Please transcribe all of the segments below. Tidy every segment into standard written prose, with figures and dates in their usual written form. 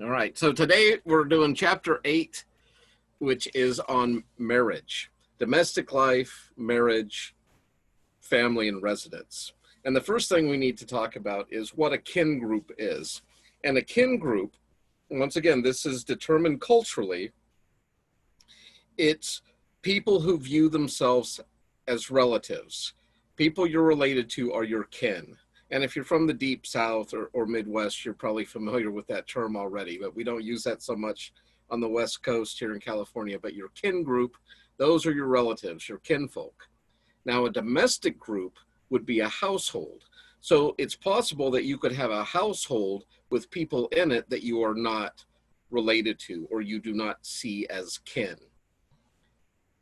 All right, so today we're doing chapter 8, which is on marriage, domestic life, marriage, family, and residence. And the first thing we need to talk about is what a kin group is. And a kin group, once again, this is determined culturally. It's people who view themselves as relatives. People you're related to are your kin. And if you're from the deep South or Midwest, you're probably familiar with that term already, but we don't use that so much on the West Coast here in California. But your kin group, those are your relatives, your kinfolk. Now, a domestic group would be a household. So it's possible that you could have a household with people in it that you are not related to or you do not see as kin.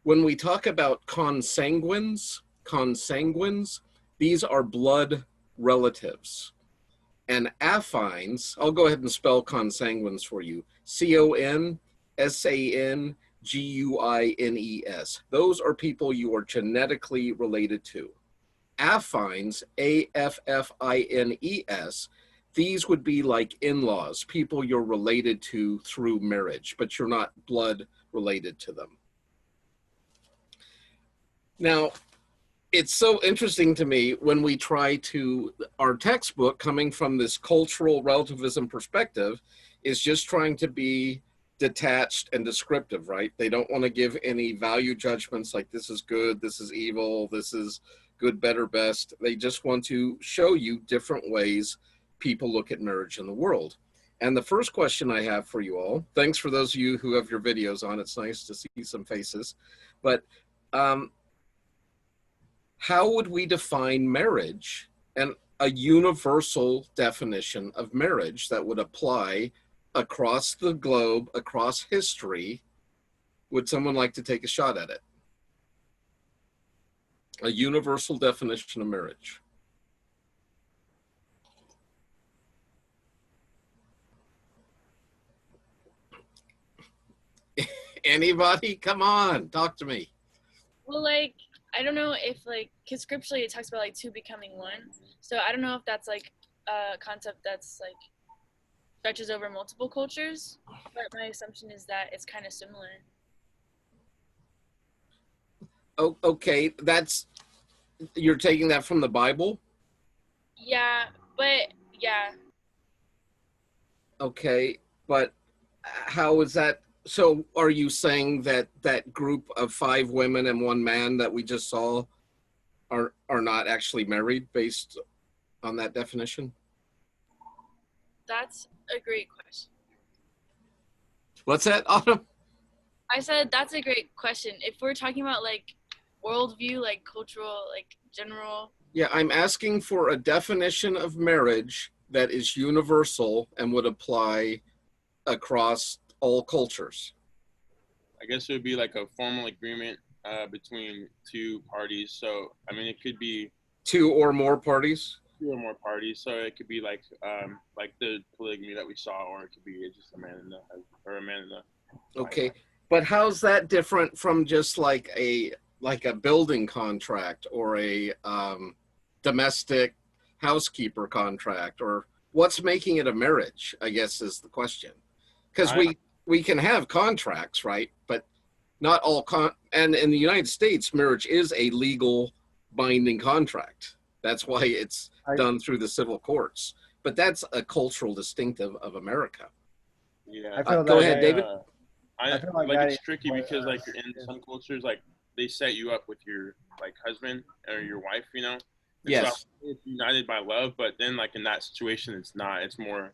When we talk about consanguines, these are blood relatives. And affines, I'll go ahead and spell consanguines for you. Consanguines. Those are people you are genetically related to. Affines, Affines, these would be like in-laws, people you're related to through marriage, but you're not blood related to them. Now, it's so interesting to me when we try to, our textbook coming from this cultural relativism perspective is just trying to be detached and descriptive, right? They don't want to give any value judgments like this is good, this is evil, this is good, better, best. They just want to show you different ways people look at marriage in the world. And the first question I have for you all, thanks for those of you who have your videos on, it's nice to see some faces, but how would we define marriage and a universal definition of marriage that would apply across the globe, across history? Would someone like to take a shot at it? A universal definition of marriage. Anybody? Come on, talk to me. Well, I don't know if, because scripturally it talks about, two becoming one. So I don't know if that's, a concept that's, stretches over multiple cultures. But my assumption is that it's kind of similar. Oh, okay, you're taking that from the Bible? Yeah, but, yeah. Okay, but how is that? So are you saying that that group of 5 women and 1 man that we just saw are not actually married based on that definition? That's a great question. What's that, Autumn? I said that's a great question. If we're talking about, worldview, cultural, general. Yeah, I'm asking for a definition of marriage that is universal and would apply across all cultures. I guess it would be like a formal agreement between 2 parties. So, I mean, it could be 2 or more parties? 2 or more parties. So it could be like the polygamy that we saw, or it could be just a man and a man and a. Okay, but how's that different from just like a building contract or a domestic housekeeper contract, or what's making it a marriage, I guess is the question. Because we can have contracts, right? But not all and in the United States, marriage is a legal binding contract. That's why it's done through the civil courts. But that's a cultural distinctive of America. Yeah. Go ahead, David. I feel like it's tricky because in some cultures, they set you up with your husband or your wife, And yes. So it's united by love, but then in that situation, it's not. It's more.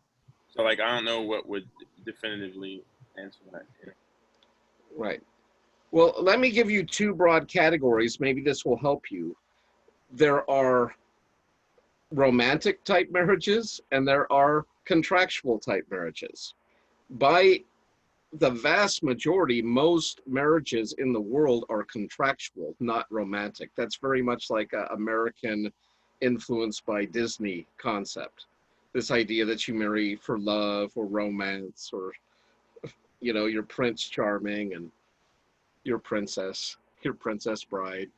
So I don't know what would definitively answer that. Right. Well, let me give you 2 broad categories. Maybe this will help you. There are romantic type marriages and there are contractual type marriages. By the vast majority, most marriages in the world are contractual, not romantic. That's very much like an American influenced by Disney concept. This idea that you marry for love or romance, or, your Prince Charming and your princess bride.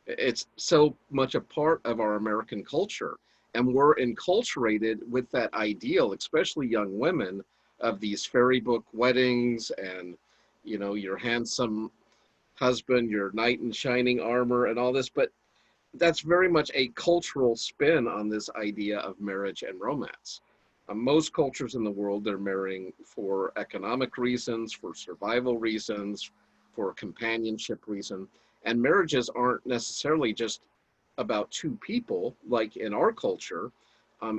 It's so much a part of our American culture. And we're enculturated with that ideal, especially young women, of these fairy book weddings and, you know, your handsome husband, your knight in shining armor and all this, but that's very much a cultural spin on this idea of marriage and romance. Most cultures in the world, they're marrying for economic reasons, for survival reasons, for companionship reason. And marriages aren't necessarily just about two people, like in our culture.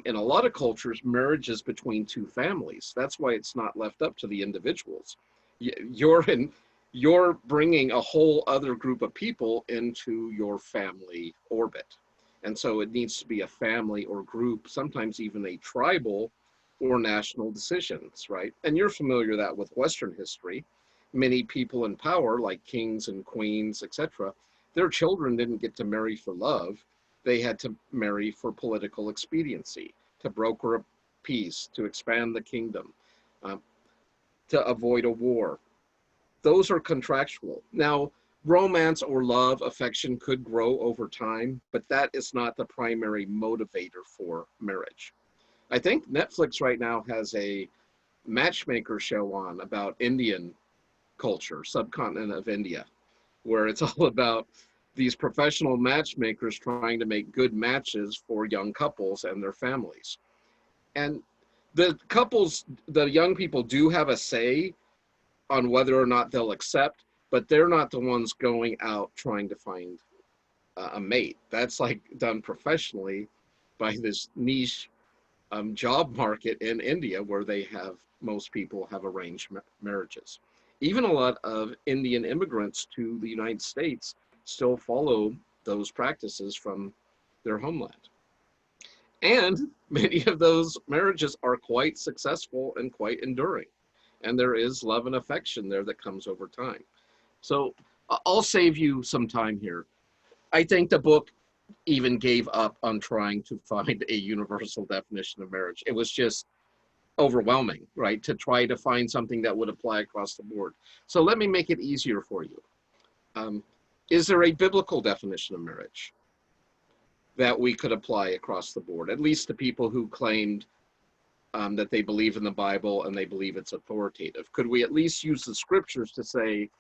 In a lot of cultures, marriage is between two families. That's why it's not left up to the individuals. You're bringing a whole other group of people into your family orbit. And so it needs to be a family or group, sometimes even a tribal or national decisions, right? And you're familiar with that with Western history. Many people in power, like kings and queens, etc., their children didn't get to marry for love. They had to marry for political expediency, to broker a peace, to expand the kingdom, uh, to avoid a war. Those are contractual. Now, romance or love, affection could grow over time, but that is not the primary motivator for marriage. I think Netflix right now has a matchmaker show on about Indian culture, subcontinent of India, where it's all about these professional matchmakers trying to make good matches for young couples and their families. And the couples, the young people do have a say on whether or not they'll accept, but they're not the ones going out trying to find a mate. That's like done professionally by this niche job market in India where they have, most people have arranged marriages. Even a lot of Indian immigrants to the United States still follow those practices from their homeland. And many of those marriages are quite successful and quite enduring. And there is love and affection there that comes over time. So I'll save you some time here. I think the book even gave up on trying to find a universal definition of marriage. It was just overwhelming, right? To try to find something that would apply across the board. So let me make it easier for you. Is there a biblical definition of marriage that we could apply across the board, at least to people who claimed that they believe in the Bible and they believe it's authoritative? Could we at least use the scriptures to say,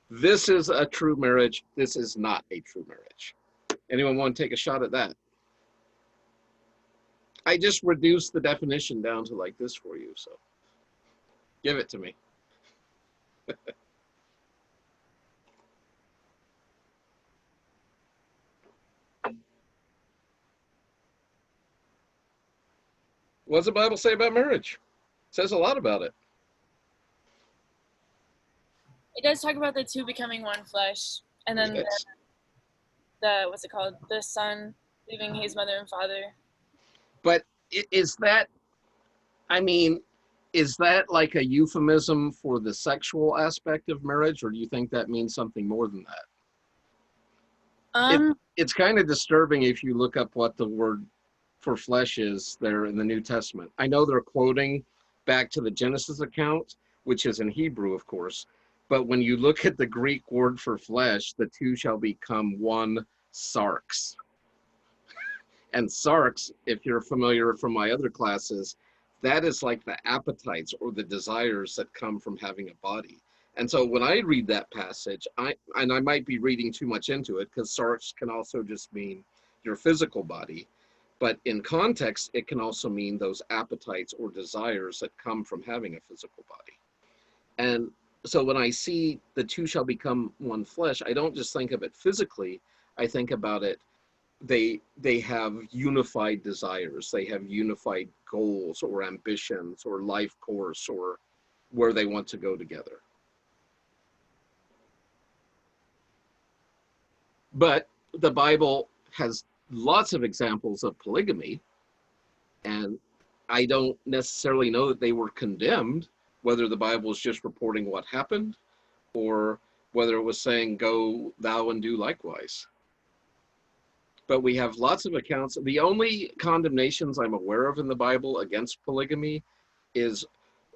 this is a true marriage, this is not a true marriage? Anyone want to take a shot at that? I just reduced the definition down to like this for you, so give it to me. What does the Bible say about marriage? It says a lot about it. It does talk about the two becoming one flesh, and then Yes. the what's it called? The son leaving his mother and father. But is that, I mean, is that like a euphemism for the sexual aspect of marriage, or do you think that means something more than that? It's kind of disturbing if you look up what the word for flesh is there in the New Testament. I know they're quoting back to the Genesis account, which is in Hebrew, of course. But when you look at the Greek word for flesh, the two shall become one sarx. And sarx, if you're familiar from my other classes, that is like the appetites or the desires that come from having a body. And so when I read that passage, I might be reading too much into it, because sarx can also just mean your physical body. But in context, it can also mean those appetites or desires that come from having a physical body. And so when I see the two shall become one flesh, I don't just think of it physically. I think about it, they have unified desires. They have unified goals or ambitions or life course or where they want to go together. But the Bible has lots of examples of polygamy, and I don't necessarily know that they were condemned, whether the Bible is just reporting what happened or whether it was saying, go thou and do likewise. But we have lots of accounts. The only condemnations I'm aware of in the Bible against polygamy is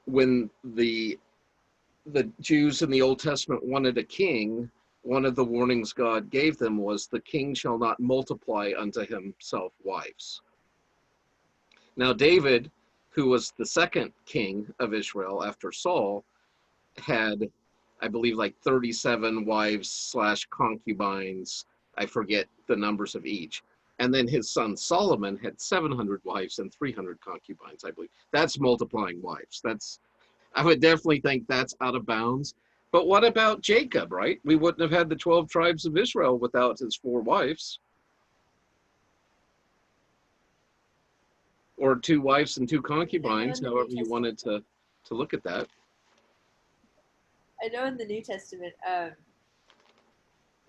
when the Jews in the Old Testament wanted a king. One of the warnings God gave them was, the king shall not multiply unto himself wives. Now David, who was the second king of Israel after Saul, had, I believe, like 37 wives slash concubines. I forget the numbers of each. And then his son Solomon had 700 wives and 300 concubines, I believe. That's multiplying wives. I would definitely think that's out of bounds. But what about Jacob, right? We wouldn't have had the 12 tribes of Israel without his 4 wives. Or 2 wives and 2 concubines, however you wanted to look at that. I know in the New Testament,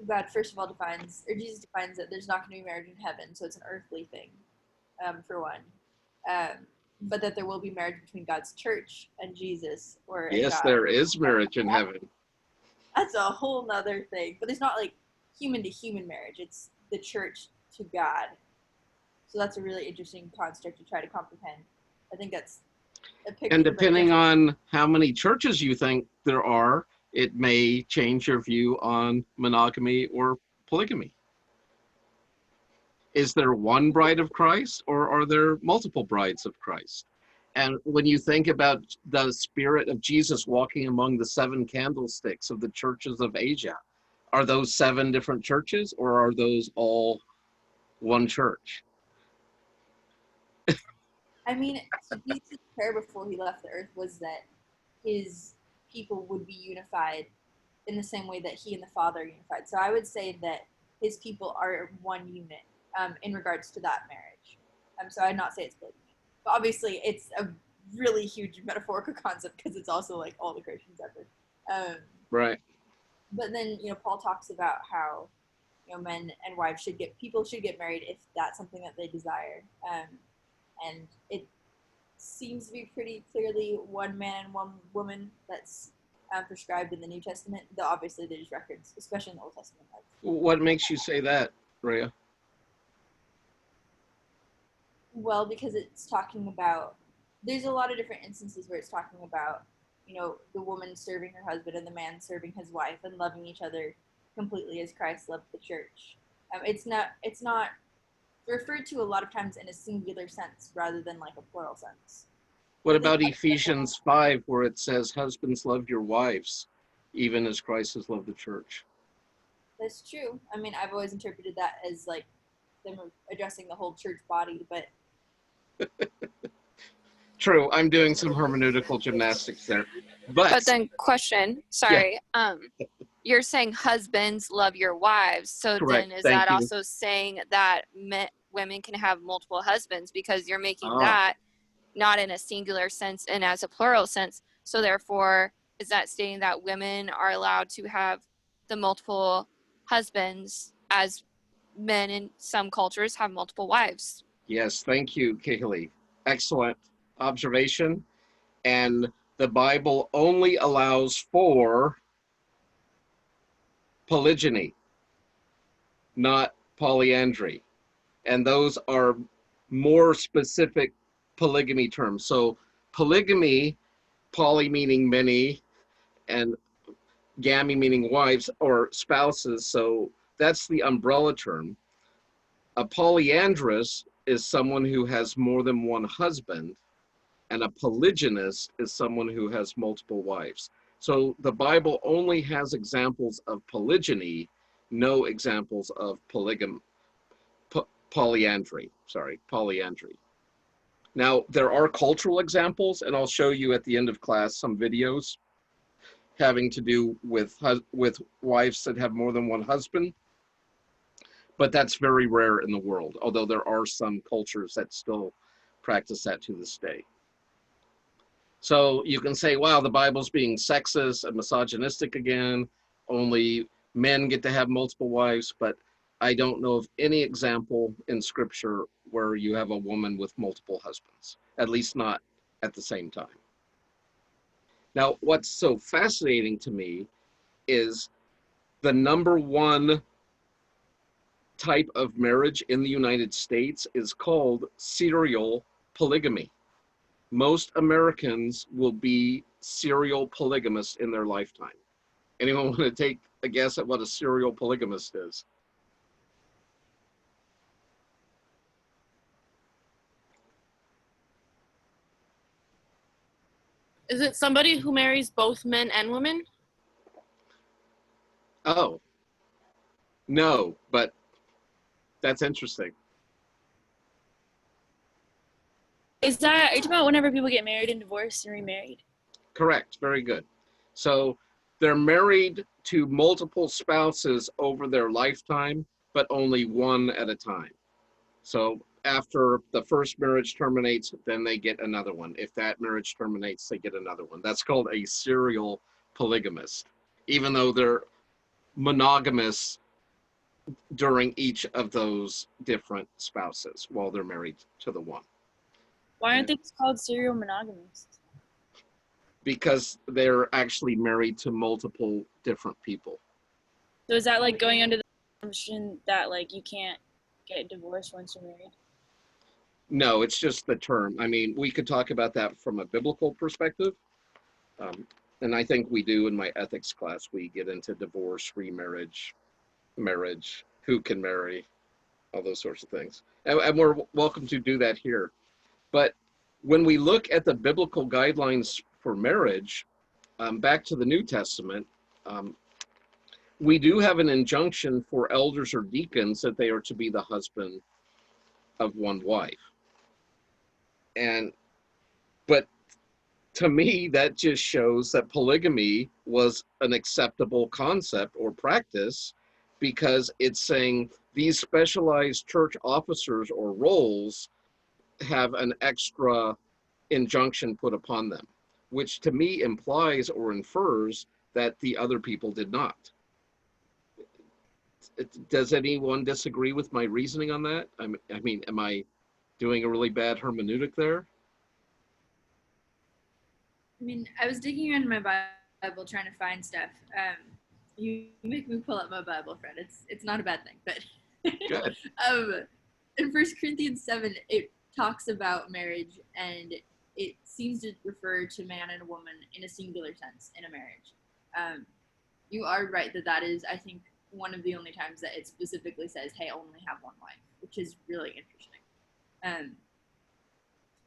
God first of all defines, or Jesus defines that there's not going to be marriage in heaven, so it's an earthly thing, for one. But that there will be marriage between God's church and Jesus, or Yes, God. there is marriage in heaven. That's a whole nother thing. But it's not like human to human marriage. It's the church to God. So that's a really interesting construct to try to comprehend. I think that's a picture. And depending on how many churches you think there are, it may change your view on monogamy or polygamy. Is there one bride of Christ, or are there multiple brides of Christ? And when you think about the spirit of Jesus walking among the 7 candlesticks of the churches of Asia, are those 7 different churches, or are those all one church? I mean, Jesus' prayer before he left the earth was that his people would be unified in the same way that he and the Father are unified. So I would say that his people are one unit in regards to that marriage. So I'd not say it's polygamy. But obviously, it's a really huge metaphorical concept because it's also like all the Christians ever. Right. But then, Paul talks about how, men and wives people should get married if that's something that they desire. And it seems to be pretty clearly one man and one woman that's prescribed in the New Testament. Though obviously there's records, especially in the Old Testament. What makes you say that, Rhea? Well, because it's talking about, there's a lot of different instances where it's talking about, the woman serving her husband and the man serving his wife and loving each other completely as Christ loved the church. It's not referred to a lot of times in a singular sense rather than like a plural sense. What about Ephesians 5, where it says, husbands, love your wives, even as Christ has loved the church? That's true. I mean, I've always interpreted that as like them addressing the whole church body, but True, I'm doing some hermeneutical gymnastics there. But then question, sorry, you're saying husbands love your wives. So Correct. then is Thank that you. also saying that women can have multiple husbands, because you're making Oh. that not in a singular sense and as a plural sense. So therefore, is that stating that women are allowed to have the multiple husbands as men in some cultures have multiple wives? Yes, thank you, Kaylee. Excellent observation. And the Bible only allows for polygyny, not polyandry. And those are more specific polygamy terms. So polygamy, poly meaning many, and gamy meaning wives or spouses. So that's the umbrella term. A polyandrous is someone who has more than one husband, and a polygynist is someone who has multiple wives. So the Bible only has examples of polygyny, no examples of polyandry. Now, there are cultural examples, and I'll show you at the end of class some videos having to do with wives that have more than one husband. But that's very rare in the world, although there are some cultures that still practice that to this day. So you can say, wow, the Bible's being sexist and misogynistic again. Only men get to have multiple wives, but I don't know of any example in Scripture where you have a woman with multiple husbands, at least not at the same time. Now, what's so fascinating to me is the number one type of marriage in the United States is called serial polygamy. Most Americans will be serial polygamists in their lifetime. Anyone want to take a guess at what a serial polygamist is? Is it somebody who marries both men and women? Oh, no, but that's interesting. Are you talking about whenever people get married and divorced and remarried? Correct. Very good. So they're married to multiple spouses over their lifetime, but only one at a time. So after the first marriage terminates, then they get another one. If that marriage terminates, they get another one. That's called a serial polygamist, even though they're monogamous during each of those different spouses while they're married to the one. Why aren't they called serial monogamists? Because they're actually married to multiple different people. So is that like going under the assumption that like you can't get divorced once you're married? No, it's just the term. I mean, we could talk about that from a biblical perspective. And I think we do in my ethics class. We get into divorce, remarriage, marriage, who can marry, all those sorts of things. And we're welcome to do that here. But when we look at the biblical guidelines for marriage, back to the New Testament, we do have an injunction for elders or deacons that they are to be the husband of one wife. But to me, that just shows that polygamy was an acceptable concept or practice, because it's saying these specialized church officers or roles have an extra injunction put upon them, which to me implies or infers that the other people did not. Does anyone disagree with my reasoning on that? I mean, am I doing a really bad hermeneutic there? I mean, I was digging around in my Bible trying to find stuff. You make me pull up my Bible, friend. It's not a bad thing, but Good. In 1 Corinthians 7, it talks about marriage, and it seems to refer to man and a woman in a singular sense in a marriage. You are right that is, I think, one of the only times that it specifically says, hey, only have one wife, which is really interesting.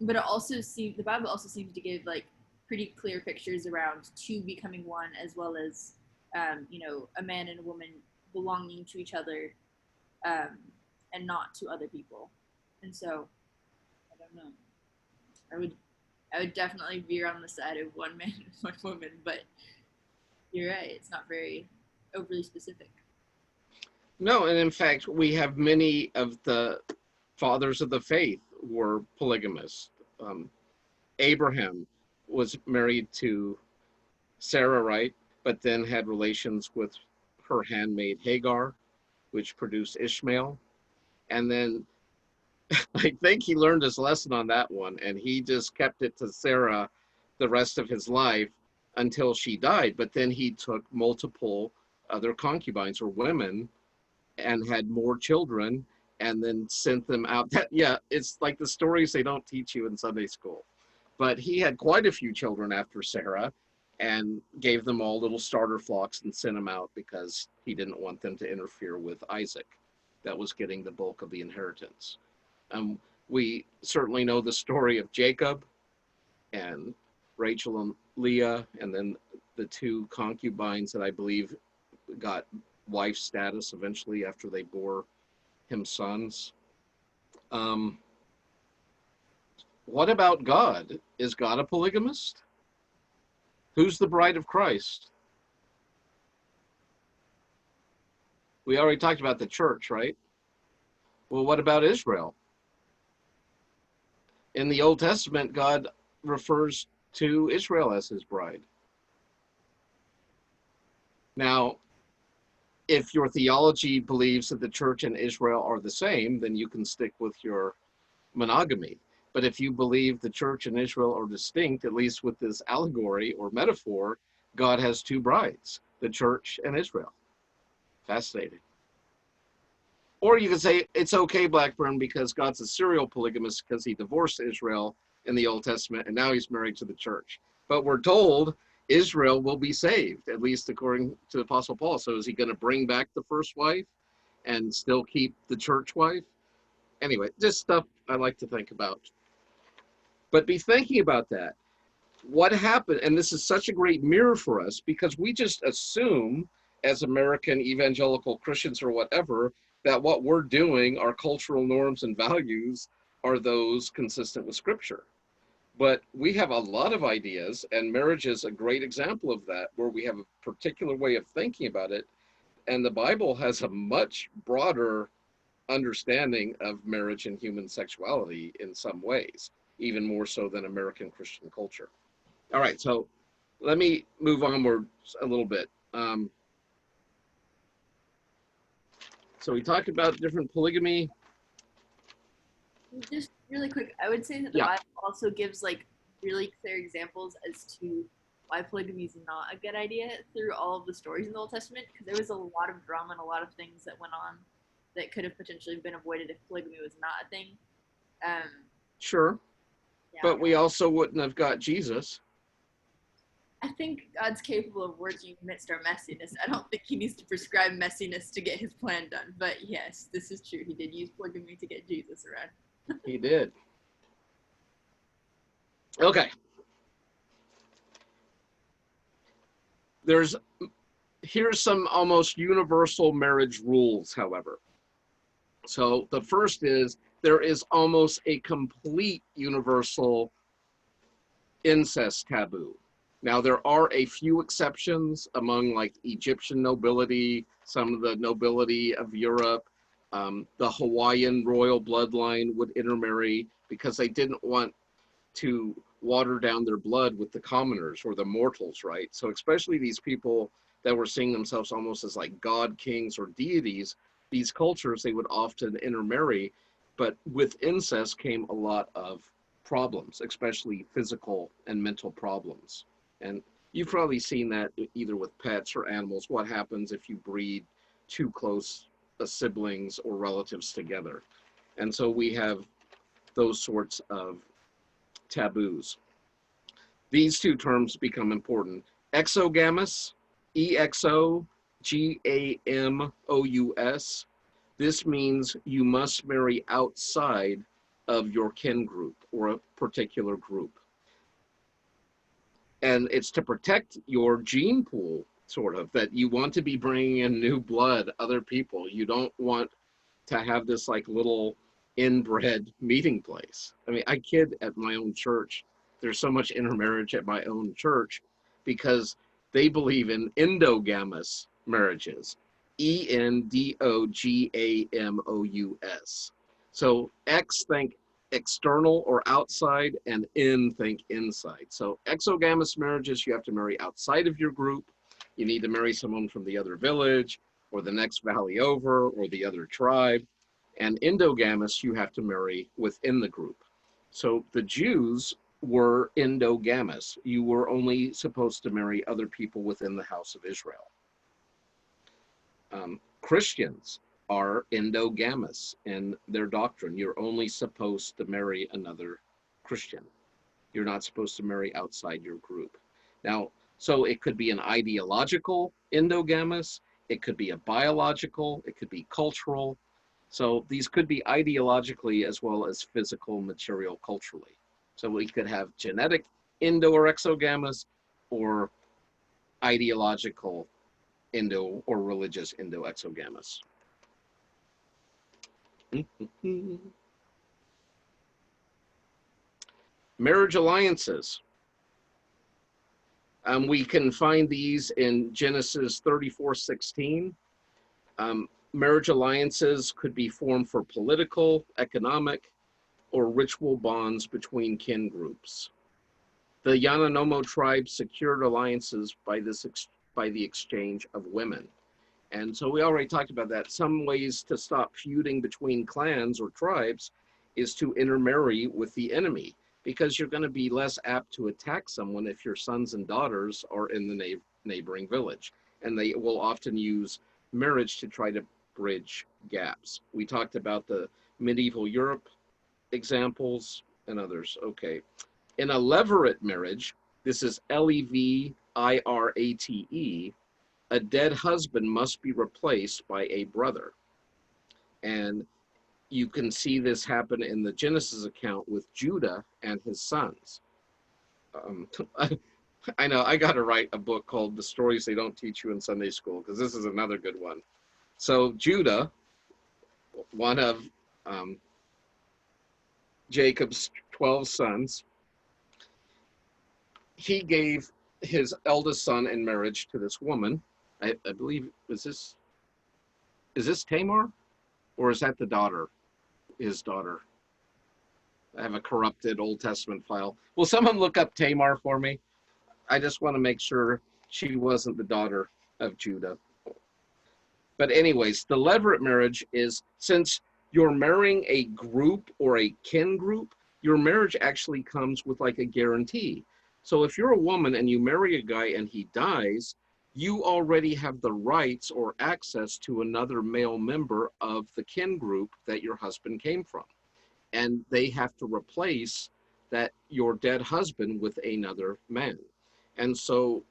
But it also the Bible also seems to give like pretty clear pictures around two becoming one, as well as a man and a woman belonging to each other, and not to other people. And so I don't know. I would definitely veer on the side of one man and one woman, but you're right, it's not very overly specific. No, and in fact, we have many of the fathers of the faith were polygamists. Abraham was married to Sarah, right? But then had relations with her handmaid Hagar, which produced Ishmael. And then I think he learned his lesson on that one, and he just kept it to Sarah the rest of his life until she died. But then he took multiple other concubines or women and had more children and then sent them out. Yeah, it's like the stories they don't teach you in Sunday school. But he had quite a few children after Sarah and gave them all little starter flocks and sent them out because he didn't want them to interfere with Isaac. That was getting the bulk of the inheritance. We certainly know the story of Jacob and Rachel and Leah, and then the two concubines that I believe got wife status eventually after they bore him sons. What about God? Is God a polygamist? Who's the bride of Christ? We already talked about the church, right? Well, what about Israel? In the Old Testament, God refers to Israel as his bride. Now, if your theology believes that the church and Israel are the same, then you can stick with your monogamy. But if you believe the church and Israel are distinct, at least with this allegory or metaphor, God has two brides, the church and Israel. Fascinating. Or you could say it's okay, Blackburn, because God's a serial polygamist because he divorced Israel in the Old Testament and now he's married to the church. But we're told Israel will be saved, at least according to the Apostle Paul. So is he going to bring back the first wife and still keep the church wife? Anyway, just stuff I like to think about. But be thinking about that. what happened, and this is such a great mirror for us, because we just assume as American evangelical Christians or whatever, that what we're doing, our cultural norms and values, are those consistent with Scripture. But we have a lot of ideas, and marriage is a great example of that, where we have a particular way of thinking about it. And the Bible has a much broader understanding of marriage and human sexuality in some ways, even more so than American Christian culture. All right, so let me move onward a little bit. So we talked about different polygamy. Just really quick, I would say that the Bible also gives like really clear examples as to why polygamy is not a good idea through all of the stories in the Old Testament, because there was a lot of drama and a lot of things that went on that could have potentially been avoided if polygamy was not a thing. Sure, yeah. But we also wouldn't have got Jesus. I think God's capable of working amidst our messiness. I don't think he needs to prescribe messiness to get his plan done. But yes, this is true. He did use polygamy to get Jesus around. He did. Okay. Here's some almost universal marriage rules, however. So the first is, there is almost a complete universal incest taboo. Now, there are a few exceptions among like Egyptian nobility, some of the nobility of Europe. The Hawaiian royal bloodline would intermarry because they didn't want to water down their blood with the commoners or the mortals, right? So especially these people that were seeing themselves almost as like god kings or deities, these cultures, they would often intermarry. But with incest came a lot of problems, especially physical and mental problems. And you've probably seen that either with pets or animals. What happens if you breed too close siblings or relatives together? And so we have those sorts of taboos. These two terms become important. Exogamous, EXOGAMOUS. This means you must marry outside of your kin group or a particular group. And it's to protect your gene pool, sort of, that you want to be bringing in new blood, other people. You don't want to have this like little inbred meeting place. I mean, I kid at my own church. There's so much intermarriage at my own church because they believe in endogamous marriages. ENDOGAMOUS. So X, think external or outside, and in, think inside. So exogamous marriages, you have to marry outside of your group. You need to marry someone from the other village or the next valley over or the other tribe. And endogamous, you have to marry within the group. So the Jews were endogamous. You were only supposed to marry other people within the house of Israel. Christians are endogamous in their doctrine. You're only supposed to marry another Christian. You're not supposed to marry outside your group. Now, so it could be an ideological endogamous, it could be a biological, it could be cultural. So these could be ideologically as well as physical, material, culturally. So we could have genetic endo or exogamous, or ideological endo or religious endo exogamous. Marriage alliances. We can find these in Genesis 34:16. Marriage alliances could be formed for political, economic, or ritual bonds between kin groups. The Yanomamo tribe secured alliances by the exchange of women. And so we already talked about that. Some ways to stop feuding between clans or tribes is to intermarry with the enemy, because you're going to be less apt to attack someone if your sons and daughters are in the neighboring village. And they will often use marriage to try to bridge gaps. We talked about the medieval Europe examples and others. Okay. In a levirate marriage, this is LEVIRATE, a dead husband must be replaced by a brother. And you can see this happen in the Genesis account with Judah and his sons. Um, I know I got to write a book called The Stories They Don't Teach You in Sunday School, because this is another good one. So Judah, one of um, Jacob's 12 sons, he gave his eldest son in marriage to this woman. I believe, is this Tamar, or is that the daughter, his daughter? I have a corrupted Old Testament file. Will someone look up Tamar for me? I just want to make sure she wasn't the daughter of Judah. But anyways, the levirate marriage is, since you're marrying a group or a kin group, your marriage actually comes with like a guarantee. So if you're a woman and you marry a guy and he dies, you already have the rights or access to another male member of the kin group that your husband came from. And they have to replace that your dead husband with another man. And so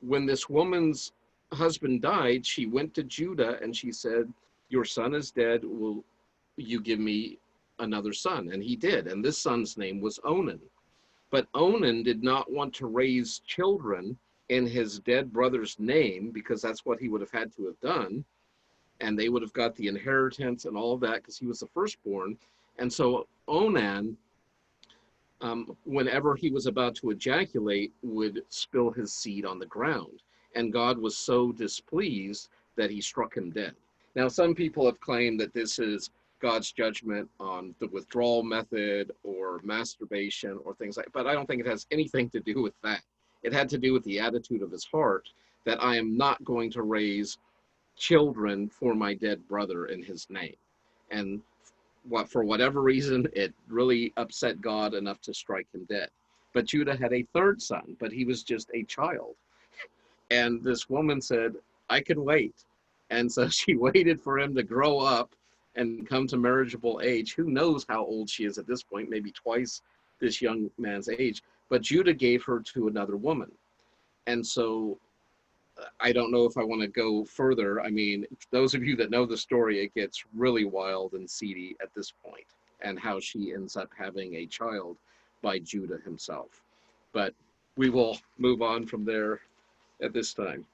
when this woman's husband died, she went to Judah and she said, "Your son is dead. Will you give me another son?" And he did. And this son's name was Onan. But Onan did not want to raise children in his dead brother's name, because that's what he would have had to have done. And they would have got the inheritance and all of that because he was the firstborn. And so Onan, whenever he was about to ejaculate, would spill his seed on the ground. And God was so displeased that he struck him dead. Now, some people have claimed that this is God's judgment on the withdrawal method or masturbation or things like that, but I don't think it has anything to do with that. It had to do with the attitude of his heart, that I am not going to raise children for my dead brother in his name. And for whatever reason, it really upset God enough to strike him dead. But Judah had a third son, but he was just a child. And this woman said, "I can wait." And so she waited for him to grow up and come to marriageable age. Who knows how old she is at this point, maybe twice this young man's age. But Judah gave her to another woman. And so I don't know if I want to go further. I mean, those of you that know the story, it gets really wild and seedy at this point, and how she ends up having a child by Judah himself. But we will move on from there at this time.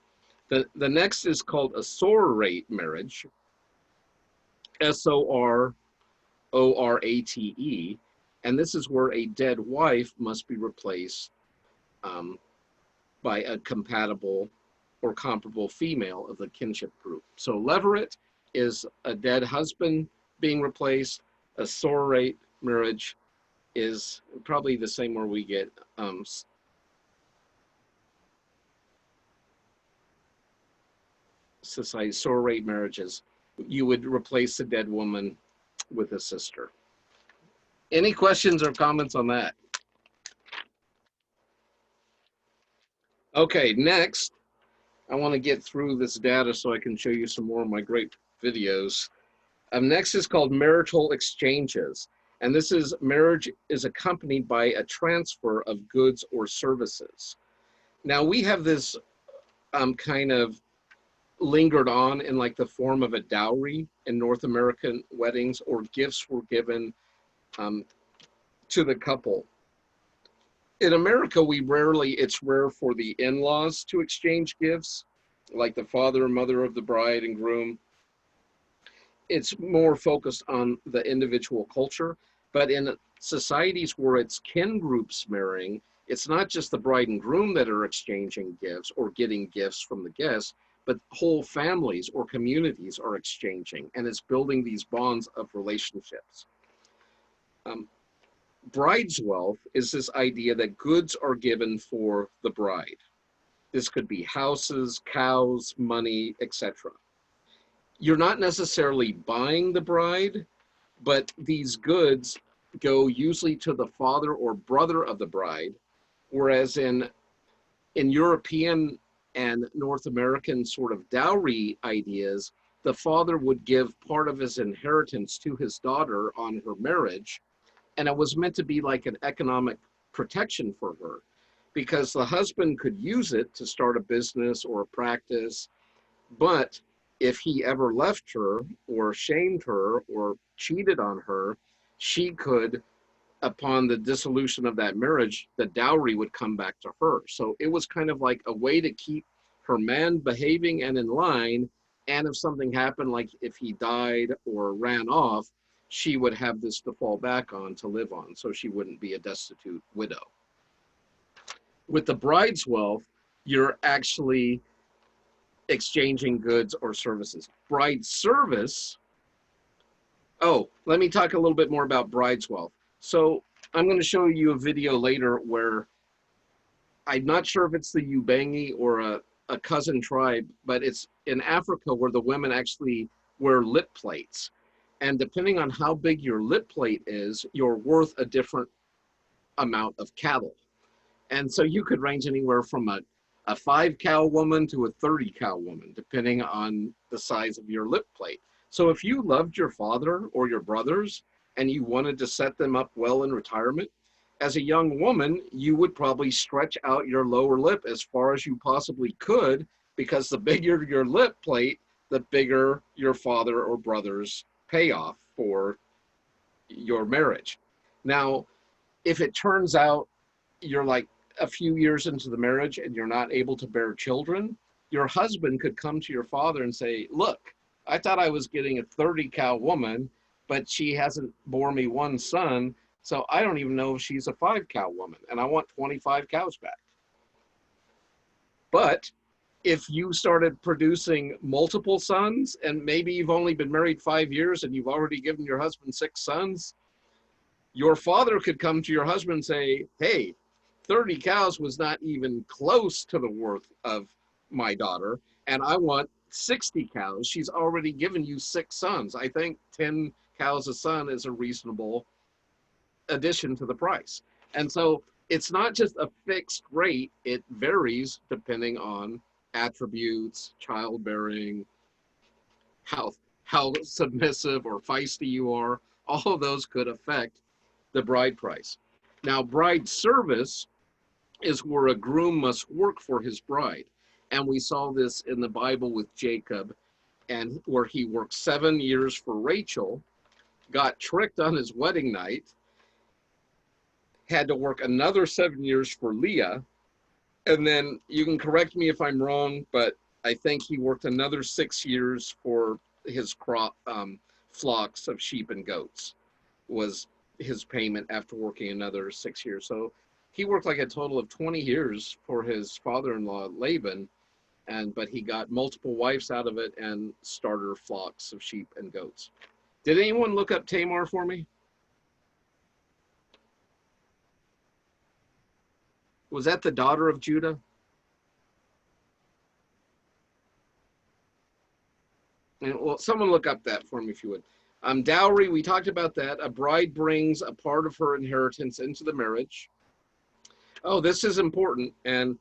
The next is called a sororate marriage, Sororate, and this is where a dead wife must be replaced um, by a compatible or comparable female of the kinship group. So levirate is a dead husband being replaced. A sororate marriage is probably the same where we get society sororate marriages. You would replace the dead woman with a sister. Any questions or comments on that? Okay, next, I want to get through this data so I can show you some more of my great videos. Next is called marital exchanges. And this is, marriage is accompanied by a transfer of goods or services. Now we have this kind of lingered on in like the form of a dowry in North American weddings, or gifts were given to the couple. In America, it's rare for the in-laws to exchange gifts, like the father and mother of the bride and groom. It's more focused on the individual culture. But in societies where it's kin groups marrying, it's not just the bride and groom that are exchanging gifts or getting gifts from the guests, but whole families or communities are exchanging, and it's building these bonds of relationships. Bride's wealth is this idea that goods are given for the bride. This could be houses, cows, money, etc. You're not necessarily buying the bride, but these goods go usually to the father or brother of the bride, whereas in European and North American sort of dowry ideas, the father would give part of his inheritance to his daughter on her marriage, and it was meant to be like an economic protection for her, because the husband could use it to start a business or a practice. But if he ever left her or shamed her or cheated on her, she could upon the dissolution of that marriage, the dowry would come back to her. So it was kind of like a way to keep her man behaving and in line. And if something happened, like if he died or ran off, she would have this to fall back on to live on, so she wouldn't be a destitute widow. With the bride's wealth, you're actually exchanging goods or services. Bride service, oh, let me talk a little bit more about bride's wealth. So I'm going to show you a video later where I'm not sure if it's the Ubangi or a cousin tribe, but it's in Africa where the women actually wear lip plates. And depending on how big your lip plate is, you're worth a different amount of cattle. And so you could range anywhere from a 5-cow woman to a 30-cow woman, depending on the size of your lip plate. So if you loved your father or your brothers and you wanted to set them up well in retirement, as a young woman, you would probably stretch out your lower lip as far as you possibly could, because the bigger your lip plate, the bigger your father or brother's payoff for your marriage. Now, if it turns out you're like a few years into the marriage and you're not able to bear children, your husband could come to your father and say, look, I thought I was getting a 30-cow woman, but she hasn't bore me one son, so I don't even know if she's a 5-cow woman, and I want 25 cows back. But if you started producing multiple sons, and maybe you've only been married 5 years and you've already given your husband 6 sons, your father could come to your husband and say, hey, 30 cows was not even close to the worth of my daughter, and I want 60 cows. She's already given you 6 sons. I think 10 cows a son is a reasonable addition to the price. And so it's not just a fixed rate, it varies depending on attributes, childbearing, how submissive or feisty you are. All of those could affect the bride price. Now, bride service is where a groom must work for his bride. And we saw this in the Bible with Jacob, and where he worked 7 years for Rachel, got tricked on his wedding night, had to work another 7 years for Leah, and then you can correct me if I'm wrong, but I think he worked another 6 years for his flocks of sheep and goats was his payment after working another 6 years. So he worked like a total of 20 years for his father-in-law Laban, but he got multiple wives out of it and starter flocks of sheep and goats. Did anyone look up Tamar for me? Was that the daughter of Judah? And well, someone look up that for me if you would. Dowry, we talked about that. A bride brings a part of her inheritance into the marriage. Oh, this is important. And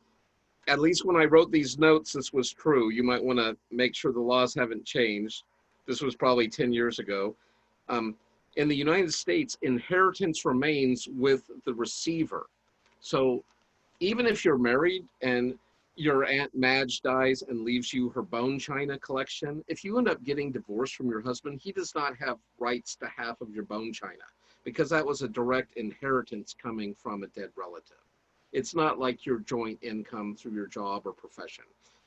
at least when I wrote these notes, this was true. You might want to make sure the laws haven't changed. This was probably 10 years ago. In the United States, inheritance remains with the receiver. So even if you're married and your Aunt Madge dies and leaves you her bone china collection, if you end up getting divorced from your husband, he does not have rights to half of your bone china, because that was a direct inheritance coming from a dead relative. It's not like your joint income through your job or profession.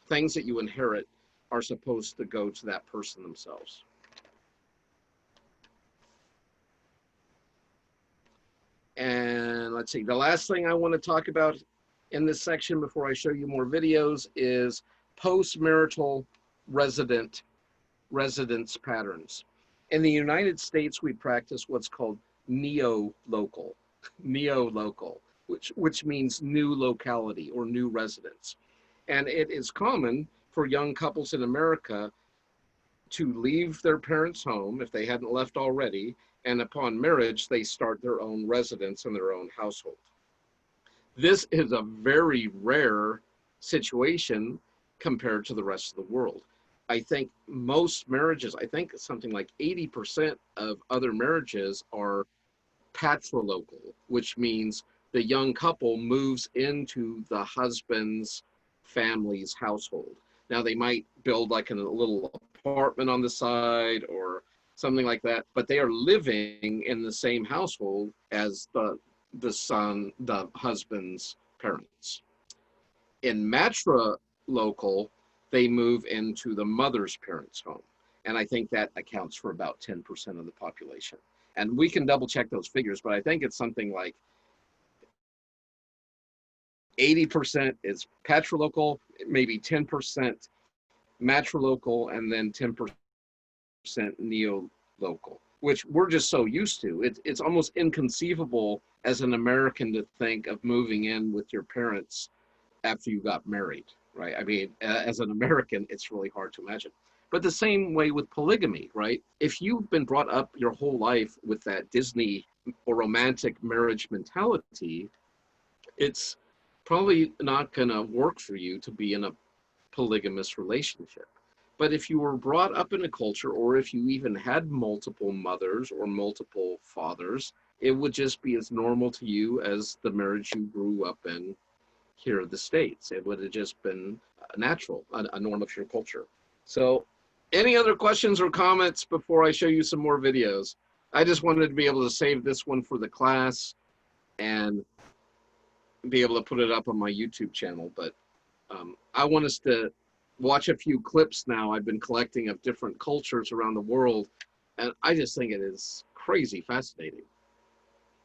Things that you inherit are supposed to go to that person themselves. And let's see, the last thing I want to talk about in this section before I show you more videos is post-marital residence patterns. In the United States, we practice what's called neo-local, which means new locality or new residence. And it is common for young couples in America to leave their parents' home if they hadn't left already, and upon marriage, they start their own residence and their own household. This is a very rare situation compared to the rest of the world. I think most marriages, I think something like 80% of other marriages are patrilocal, which means the young couple moves into the husband's family's household. Now they might build like a little apartment on the side or something like that, but they are living in the same household as the husband's parents. In matrilocal, they move into the mother's parents' home. And I think that accounts for about 10% of the population. And we can double check those figures, but I think it's something like 80% is patrilocal, maybe 10% matrilocal, and then 10% neolocal, which we're just so used to. It's almost inconceivable as an American to think of moving in with your parents after you got married, right? I mean, as an American, it's really hard to imagine. But the same way with polygamy, right? If you've been brought up your whole life with that Disney or romantic marriage mentality, it's probably not going to work for you to be in a polygamous relationship. But if you were brought up in a culture, or if you even had multiple mothers or multiple fathers, it would just be as normal to you as the marriage you grew up in here in the States. It would have just been natural, a norm of your culture. So any other questions or comments before I show you some more videos? I just wanted to be able to save this one for the class and be able to put it up on my YouTube channel. But I want us to watch a few clips now I've been collecting of different cultures around the world. And I just think it is crazy fascinating.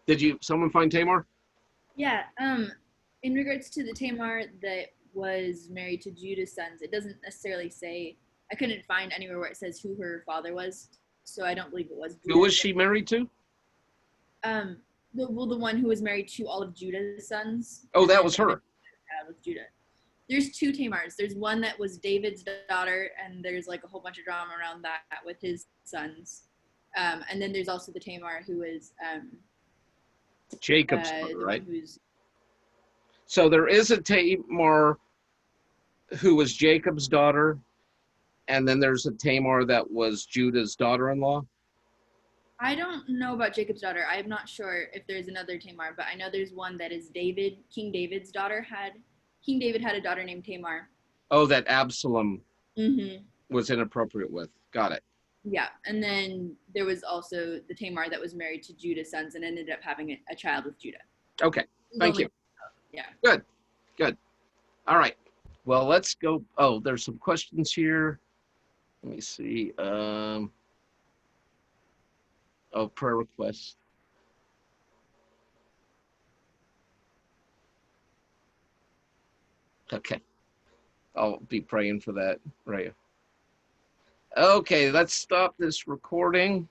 Did someone find Tamar? Yeah. In regards to the Tamar that was married to Judah's sons, it doesn't necessarily say. I couldn't find anywhere where it says who her father was, so I don't believe it was Judah. Who was she married to? The one who was married to all of Judah's sons. Oh, that was her. With Judah. There's two Tamars. There's one that was David's daughter, and there's like a whole bunch of drama around that with his sons. And then there's also the Tamar who is Jacob's daughter, right? So there is a Tamar who was Jacob's daughter, and then there's a Tamar that was Judah's daughter-in-law. I don't know about Jacob's daughter. I'm not sure if there's another Tamar, but I know there's one that is David. King David's daughter King David had a daughter named Tamar. Oh, that Absalom was inappropriate with. Got it. Yeah, and then there was also the Tamar that was married to Judah's sons and ended up having a child with Judah. Okay, thank you. Yeah. Good, good. All right. Well, let's go. Oh, there's some questions here. Let me see. Oh, prayer requests. Okay. I'll be praying for that, right? Okay, let's stop this recording.